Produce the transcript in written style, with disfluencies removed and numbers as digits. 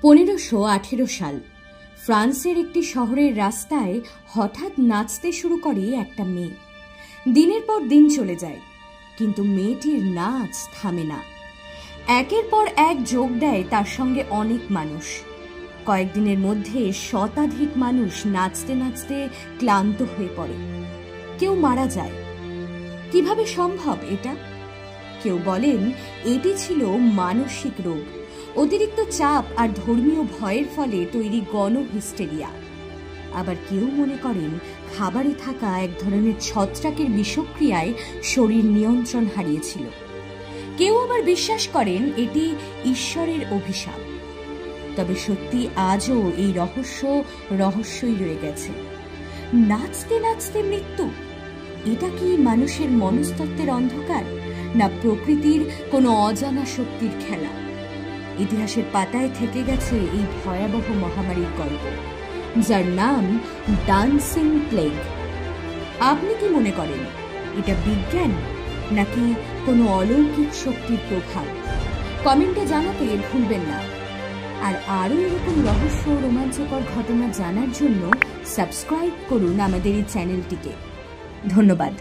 1518 সাল ফ্রান্সের একটি শহরের রাস্তায় হঠাৎ নাচতে শুরু করে একটা মেয়ে। দিনের পর দিন চলে যায়, কিন্তু মেয়েটির নাচ থামে না। একের পর এক যোগ দেয় তার সঙ্গে অনেক মানুষ। কয়েকদিনের মধ্যে শতাধিক মানুষ নাচতে নাচতে ক্লান্ত হয়ে পড়ে। কেউ মারা যায়। কিভাবে সম্ভব এটা? কেউ বলেন এটি ছিল মানসিক রোগ, অতিরিক্ত চাপ আর ধর্মীয় ভয়ের ফলে তৈরি গণহিস্টেরিয়া। আবার কেউ মনে করেন খাবারে থাকা এক ধরনের ছত্রাকের বিষক্রিয়ায় শরীর নিয়ন্ত্রণ হারিয়েছিল। কেউ আবার বিশ্বাস করেন এটি ঈশ্বরের অভিশাপ। তবে সত্যি আজও এই রহস্যই রয়ে গেছে। নাচতে নাচতে মৃত্যু, এটা কি মানুষের মনস্তত্ত্বের অন্ধকার, না প্রকৃতির কোনো অজানা শক্তির খেলা? ইতিহাসের পাতায় থেকে গেছে এই ভয়াবহ মহামারীর গল্প, যার নাম ডান্সিং প্লেগ। আপনি কি মনে করেন এটা বিজ্ঞান নাকি কোনো অলৌকিক শক্তির প্রভাব? কমেন্টে জানাতে ভুলবেন না। আর আরও এরকম রহস্য রোমাঞ্চকর ঘটনা জানার জন্য সাবস্ক্রাইব করুন আমাদের এই চ্যানেলটিকে। ধন্যবাদ।